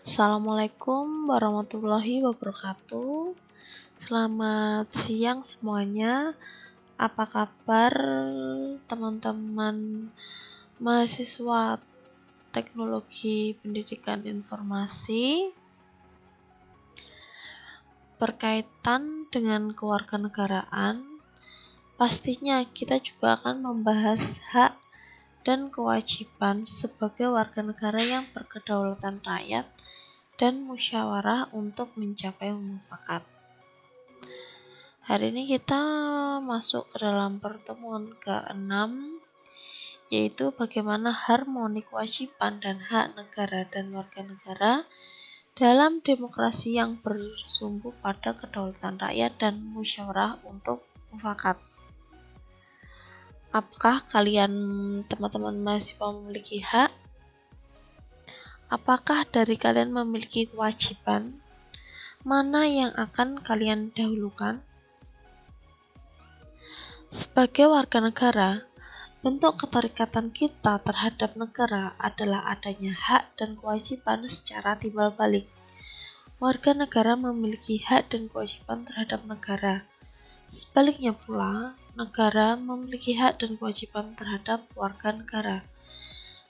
Assalamualaikum warahmatullahi wabarakatuh. Selamat siang semuanya. Apa kabar teman-teman mahasiswa Teknologi Pendidikan Informasi? Berkaitan dengan kewarganegaraan, pastinya kita juga akan membahas hak dan kewajiban sebagai warga negara yang berkedaulatan rakyat dan musyawarah untuk mencapai mufakat. Hari ini kita masuk ke dalam pertemuan ke-6, yaitu bagaimana harmoni kewajiban dan hak negara dan warga negara dalam demokrasi yang bersumber pada kedaulatan rakyat dan musyawarah untuk mufakat. Apakah kalian teman-teman mahasiswa memiliki hak? Apakah dari kalian memiliki kewajiban? Mana yang akan kalian dahulukan? Sebagai warga negara, bentuk keterikatan kita terhadap negara adalah adanya hak dan kewajiban secara timbal balik. Warga negara memiliki hak dan kewajiban terhadap negara. Sebaliknya pula, negara memiliki hak dan kewajiban terhadap warga negara.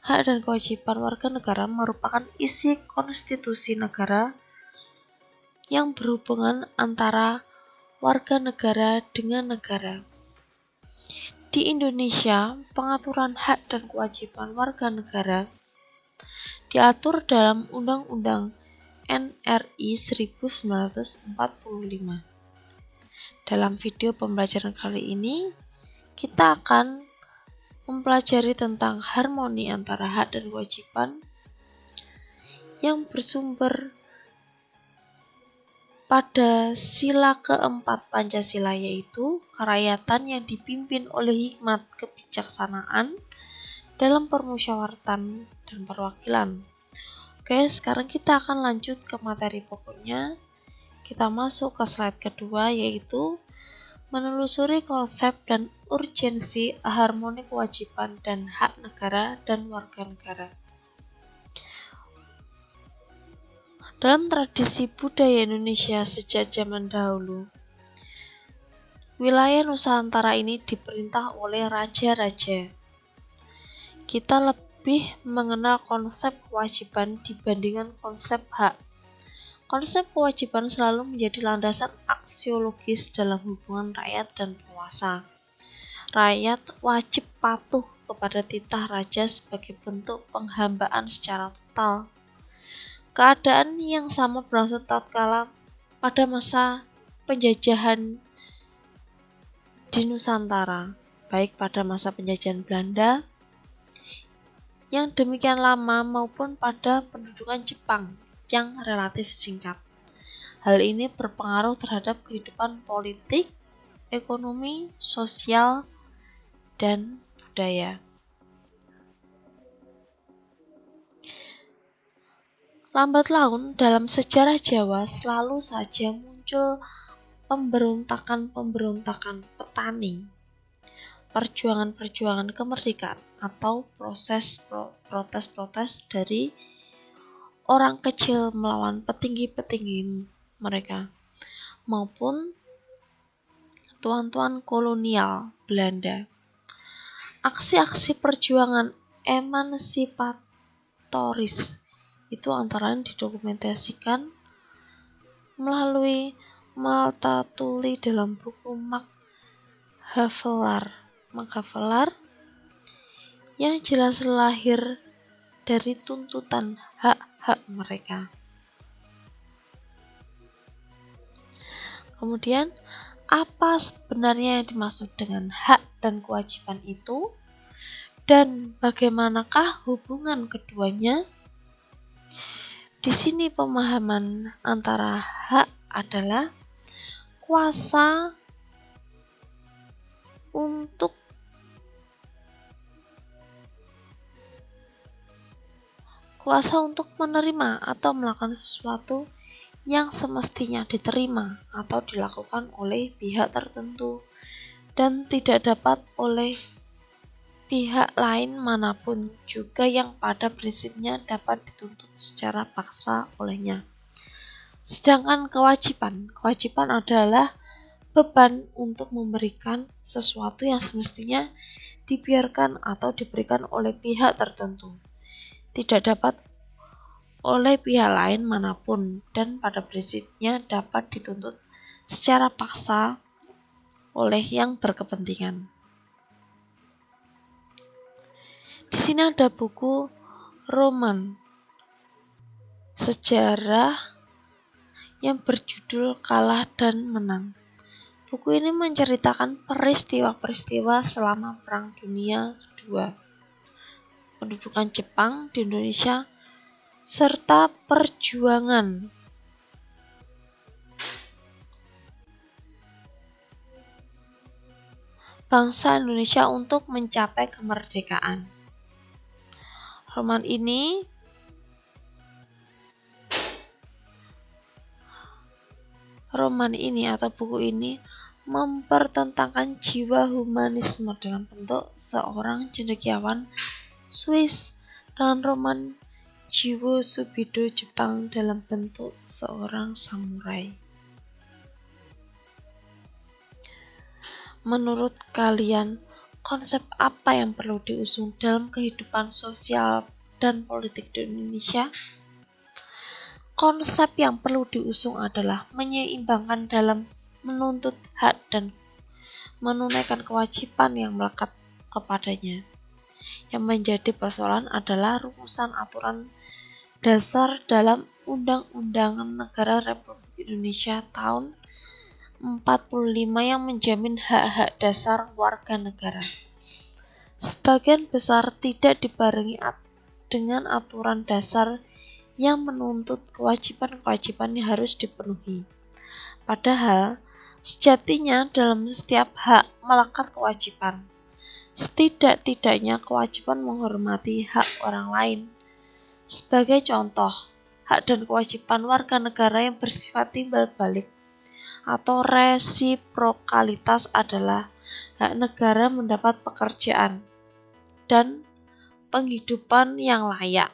Hak dan kewajiban warga negara merupakan isi konstitusi negara yang berhubungan antara warga negara dengan negara. Di Indonesia, pengaturan hak dan kewajiban warga negara diatur dalam Undang-Undang NRI 1945. Dalam video pembelajaran kali ini, kita akan mempelajari tentang harmoni antara hak dan kewajiban yang bersumber pada sila keempat Pancasila, yaitu kerakyatan yang dipimpin oleh hikmat kebijaksanaan dalam permusyawaratan dan perwakilan. Oke, sekarang kita akan lanjut ke materi pokoknya. Kita masuk ke slide kedua, yaitu menelusuri konsep dan urgensi harmoni kewajiban dan hak negara dan warga negara. Dalam tradisi budaya Indonesia sejak zaman dahulu, wilayah Nusantara ini diperintah oleh raja-raja. Kita lebih mengenal konsep kewajiban dibandingkan konsep hak. Konsep kewajiban selalu menjadi landasan aksiologis dalam hubungan rakyat dan penguasa. Rakyat wajib patuh kepada titah raja sebagai bentuk penghambaan secara total. Keadaan yang sama berlangsung tatkala pada masa penjajahan di Nusantara, baik pada masa penjajahan Belanda yang demikian lama maupun pada pendudukan Jepang yang relatif singkat. Hal ini berpengaruh terhadap kehidupan politik, ekonomi, sosial, dan budaya. Lambat laun dalam sejarah Jawa selalu saja muncul pemberontakan-pemberontakan petani, perjuangan-perjuangan kemerdekaan, atau protes-protes dari orang kecil melawan petinggi-petinggi mereka, maupun tuan-tuan kolonial Belanda. Aksi-aksi perjuangan emansipatoris itu antara lain didokumentasikan melalui Malta Tuli dalam buku Max Havelaar yang jelas lahir dari tuntutan hak-hak mereka. Kemudian, apa sebenarnya yang dimaksud dengan hak dan kewajiban itu? Dan bagaimanakah hubungan keduanya? Di sini pemahaman antara hak adalah kuasa untuk menerima atau melakukan sesuatu yang semestinya diterima atau dilakukan oleh pihak tertentu dan tidak dapat oleh pihak lain manapun juga yang pada prinsipnya dapat dituntut secara paksa olehnya. Sedangkan kewajiban adalah beban untuk memberikan sesuatu yang semestinya dibiarkan atau diberikan oleh pihak tertentu, tidak dapat oleh pihak lain manapun, dan pada prinsipnya dapat dituntut secara paksa oleh yang berkepentingan. Di sini ada buku roman sejarah yang berjudul Kalah dan Menang. Buku ini menceritakan peristiwa-peristiwa selama Perang Dunia Kedua, pendudukan Jepang di Indonesia, serta perjuangan bangsa Indonesia untuk mencapai kemerdekaan. Roman ini atau buku ini mempertentangkan jiwa humanisme dengan bentuk seorang cendekiawan Swiss dan roman jiwa Subido Jepang dalam bentuk seorang samurai. Menurut kalian, konsep apa yang perlu diusung dalam kehidupan sosial dan politik di Indonesia? Konsep yang perlu diusung adalah menyeimbangkan dalam menuntut hak dan menunaikan kewajiban yang melekat kepadanya. Yang menjadi persoalan adalah rumusan aturan dasar dalam Undang-Undang Negara Republik Indonesia tahun 45 yang menjamin hak-hak dasar warga negara. Sebagian besar tidak dibarengi dengan aturan dasar yang menuntut kewajiban-kewajiban yang harus dipenuhi. Padahal, sejatinya dalam setiap hak melekat kewajiban. Setidak-tidaknya kewajiban menghormati hak orang lain. Sebagai contoh, hak dan kewajiban warga negara yang bersifat timbal balik atau resiprokalitas adalah hak negara mendapat pekerjaan dan penghidupan yang layak.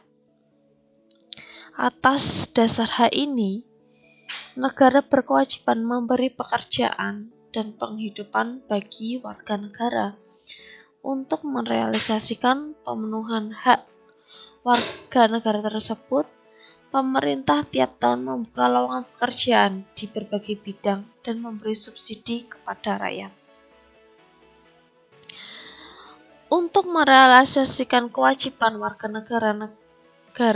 Atas dasar hak ini, negara berkewajiban memberi pekerjaan dan penghidupan bagi warga negara. Untuk merealisasikan pemenuhan hak warga negara tersebut, pemerintah tiap tahun membuka lowongan pekerjaan di berbagai bidang dan memberi subsidi kepada rakyat. Untuk merealisasikan kewajiban warga negara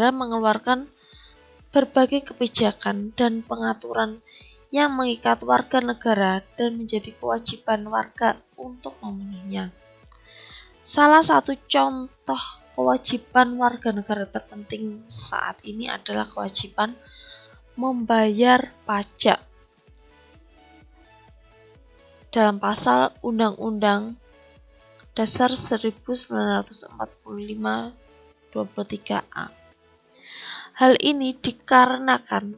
mengeluarkan berbagai kebijakan dan pengaturan yang mengikat warga negara dan menjadi kewajiban warga untuk memenuhinya. Salah satu contoh kewajiban warga negara terpenting saat ini adalah kewajiban membayar pajak. Dalam pasal Undang-Undang Dasar 1945 23A. Hal ini dikarenakan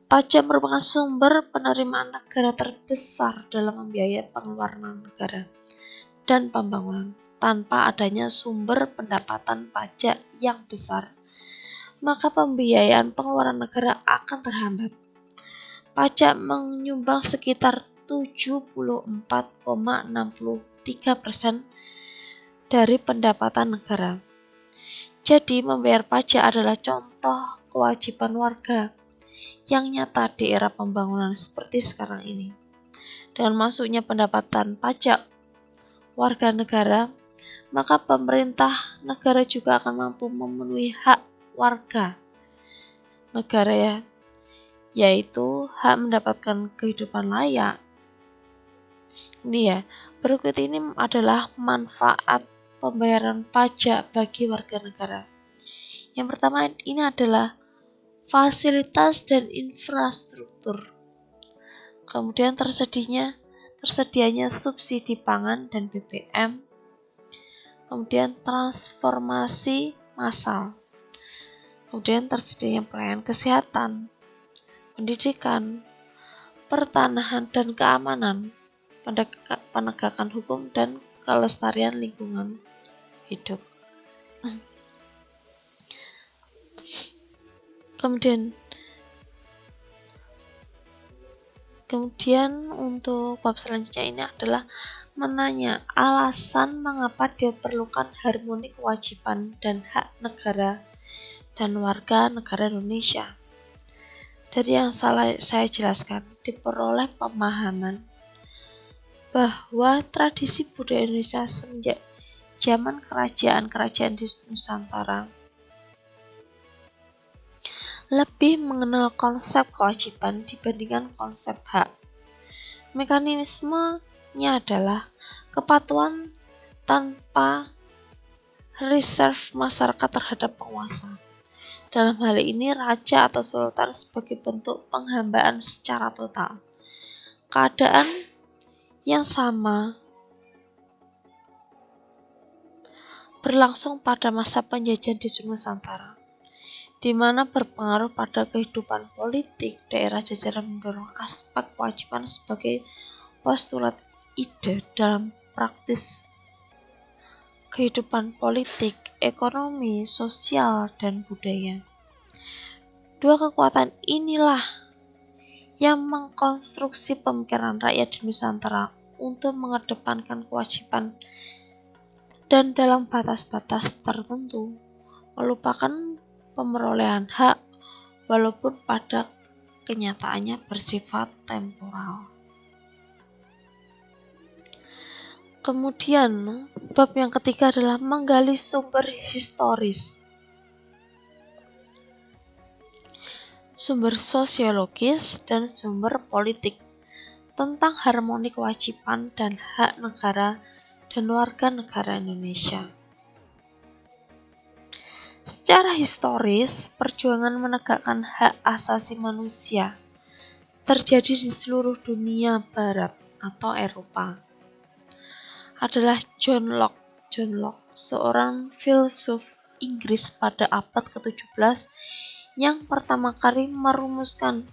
pajak merupakan sumber penerimaan negara terbesar dalam membiayai pengeluaran negara dan pembangunan. Tanpa adanya sumber pendapatan pajak yang besar, maka pembiayaan pengeluaran negara akan terhambat. Pajak menyumbang sekitar 74,63% dari pendapatan negara. Jadi, membayar pajak adalah contoh kewajiban warga yang nyata di era pembangunan seperti sekarang ini. Dengan masuknya pendapatan pajak warga negara, maka pemerintah negara juga akan mampu memenuhi hak warga negara yaitu hak mendapatkan kehidupan layak. Berikut ini adalah manfaat pembayaran pajak bagi warga negara. Yang pertama ini adalah fasilitas dan infrastruktur. Kemudian tersedianya subsidi pangan dan BBM. Kemudian transformasi massal. Kemudian tersedianya pelayanan kesehatan, pendidikan, pertanahan dan keamanan, penegakan hukum dan kelestarian lingkungan hidup. Kemudian untuk bab selanjutnya ini adalah menanya alasan mengapa diperlukan harmoni kewajiban dan hak negara dan warga negara Indonesia. Dari yang saya jelaskan, diperoleh pemahaman bahwa tradisi budaya Indonesia semenjak zaman kerajaan-kerajaan di Nusantara lebih mengenal konsep kewajiban dibandingkan konsep hak. Mekanismenya adalah kepatuhan tanpa reserve masyarakat terhadap penguasa. Dalam hal ini, raja atau sultan sebagai bentuk penghambaan secara total. Keadaan yang sama berlangsung pada masa penjajahan di Nusantara, di mana berpengaruh pada kehidupan politik daerah jajaran mendorong aspek kewajiban sebagai postulat ide dalam praktis kehidupan politik, ekonomi, sosial, dan budaya. Dua kekuatan inilah yang mengkonstruksi pemikiran rakyat di Nusantara untuk mengedepankan kewajiban dan dalam batas-batas tertentu melupakan pemerolehan hak walaupun pada kenyataannya bersifat temporal. Kemudian bab yang ketiga adalah menggali sumber historis, sumber sosiologis, dan sumber politik tentang harmoni kewajiban dan hak negara dan warga negara Indonesia. Secara historis, perjuangan menegakkan hak asasi manusia terjadi di seluruh dunia barat atau Eropa. Adalah John Locke, seorang filsuf Inggris pada abad ke-17 yang pertama kali merumuskan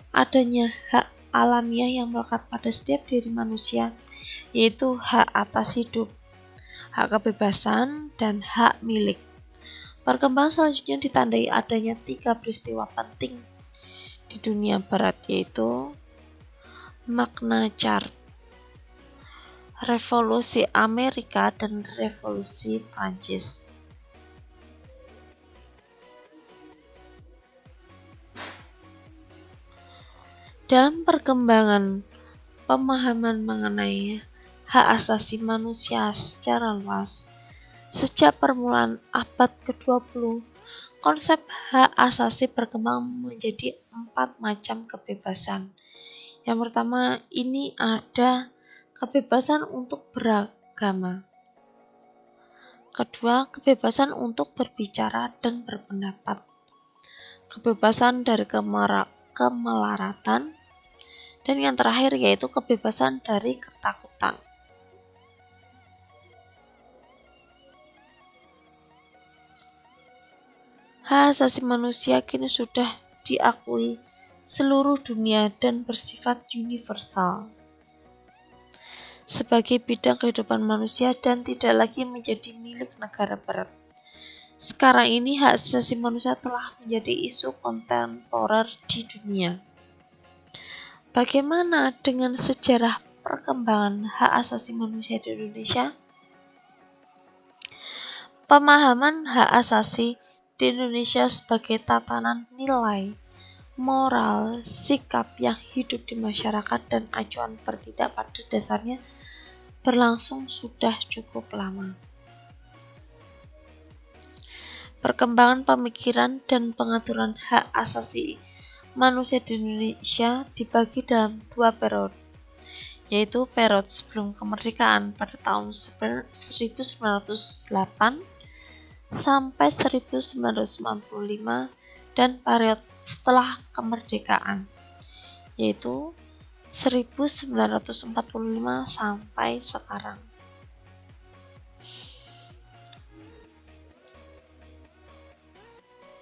adanya hak alamiah yang melekat pada setiap diri manusia, yaitu hak atas hidup, hak kebebasan, dan hak milik. Perkembangan selanjutnya ditandai adanya 3 peristiwa penting di dunia barat, yaitu Magna Carta, Revolusi Amerika, dan Revolusi Prancis. Dalam perkembangan pemahaman mengenai hak asasi manusia secara luas, sejak permulaan abad ke-20, konsep hak asasi berkembang menjadi 4 macam kebebasan. Yang pertama, ini ada kebebasan untuk beragama. Kedua, kebebasan untuk berbicara dan berpendapat. Kebebasan dari kemelaratan. Dan yang terakhir yaitu kebebasan dari ketakutan. Hak asasi manusia kini sudah diakui seluruh dunia dan bersifat universal sebagai bidang kehidupan manusia dan tidak lagi menjadi milik negara barat. Sekarang ini hak asasi manusia telah menjadi isu kontemporer di dunia. Bagaimana dengan sejarah perkembangan hak asasi manusia di Indonesia? Pemahaman hak asasi di Indonesia sebagai tatanan nilai, moral, sikap yang hidup di masyarakat dan acuan bertindak pada dasarnya berlangsung sudah cukup lama. Perkembangan pemikiran dan pengaturan hak asasi manusia di Indonesia dibagi dalam 2 periode, yaitu periode sebelum kemerdekaan pada tahun 1908 sampai 1995 dan periode setelah kemerdekaan, yaitu 1945 sampai sekarang.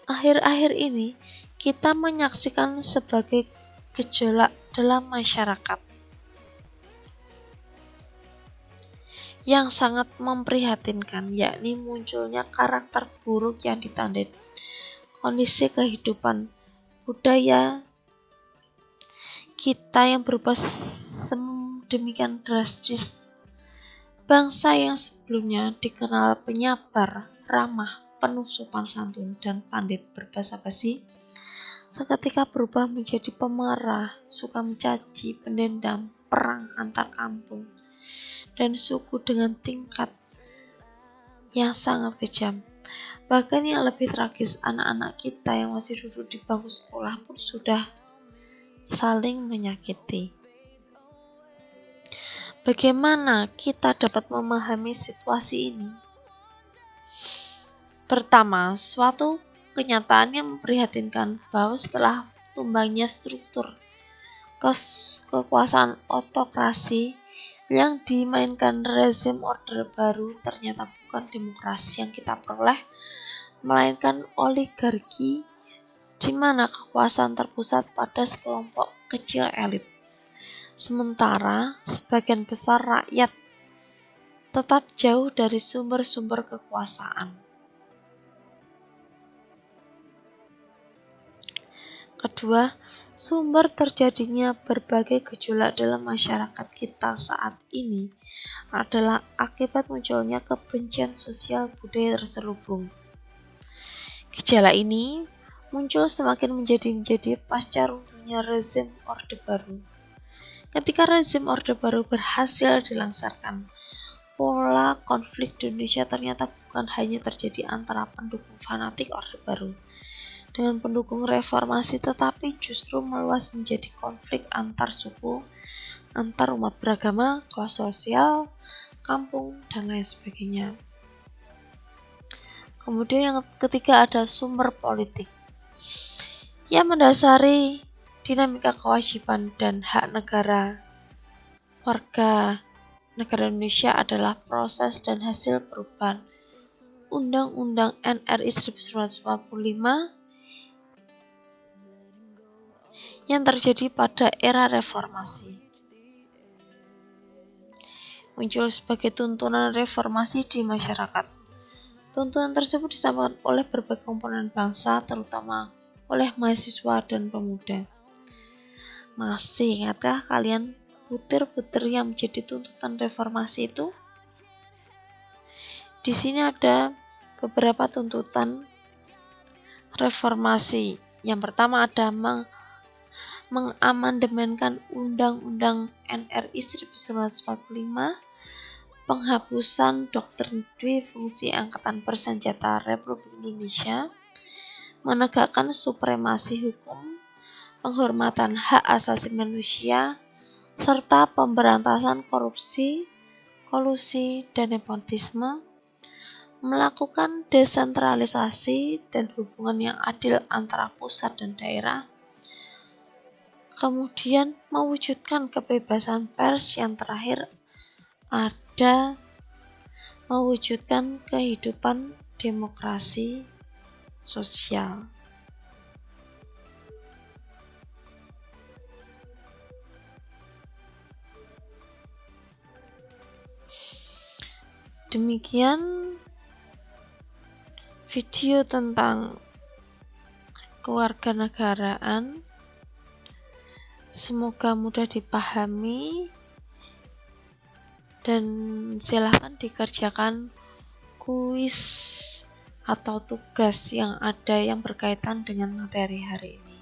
Akhir-akhir ini kita menyaksikan sebagai gejolak dalam masyarakat. yang sangat memprihatinkan, yakni munculnya karakter buruk yang ditandai kondisi kehidupan budaya kita yang berubah sedemikian drastis. Bangsa yang sebelumnya dikenal penyabar, ramah, penuh sopan santun, dan pandai berbahasa basi, seketika berubah menjadi pemarah, suka mencaci, pendendam, perang antar kampung, dan suku dengan tingkat yang sangat kejam. Bahkan yang lebih tragis, anak-anak kita yang masih duduk di bangku sekolah pun sudah saling menyakiti. Bagaimana kita dapat memahami situasi ini? Pertama, suatu kenyataan yang memprihatinkan bahwa setelah tumbangnya struktur kekuasaan otokrasi yang dimainkan rezim Orde Baru ternyata bukan demokrasi yang kita peroleh, melainkan oligarki di mana kekuasaan terpusat pada sekelompok kecil elit. Sementara sebagian besar rakyat tetap jauh dari sumber-sumber kekuasaan. Kedua, sumber terjadinya berbagai gejolak dalam masyarakat kita saat ini adalah akibat munculnya kebencian sosial budaya terselubung. Gejala ini muncul semakin menjadi pasca runtuhnya rezim Orde Baru. Ketika rezim Orde Baru berhasil dilangsarkan, pola konflik di Indonesia ternyata bukan hanya terjadi antara pendukung fanatik Orde Baru dengan pendukung reformasi, tetapi justru meluas menjadi konflik antar suku, antar umat beragama, kelas sosial, kampung, dan lain sebagainya. Kemudian yang ketiga ada sumber politik yang mendasari dinamika kewajiban dan hak negara warga negara Indonesia adalah proses dan hasil perubahan Undang-Undang NRI 1945 yang terjadi pada era reformasi. Muncul sebagai tuntunan reformasi di masyarakat. Tuntunan tersebut disampaikan oleh berbagai komponen bangsa, terutama oleh mahasiswa dan pemuda. Masih ingatkah kalian butir-butir yang menjadi tuntutan reformasi itu? Di sini ada beberapa tuntutan reformasi. Yang pertama ada mengamandemenkan Undang-Undang NRI 1945, penghapusan doktrin dwi fungsi Angkatan Bersenjata Republik Indonesia, menegakkan supremasi hukum, penghormatan hak asasi manusia, serta pemberantasan korupsi, kolusi, dan nepotisme, melakukan desentralisasi dan hubungan yang adil antara pusat dan daerah, kemudian mewujudkan kebebasan pers, yang terakhir ada mewujudkan kehidupan demokrasi sosial. Demikian video tentang kewarganegaraan. Semoga mudah dipahami dan silakan dikerjakan kuis atau tugas yang ada yang berkaitan dengan materi hari ini.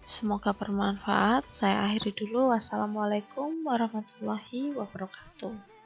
Semoga bermanfaat. Saya akhiri dulu. Wassalamualaikum warahmatullahi wabarakatuh.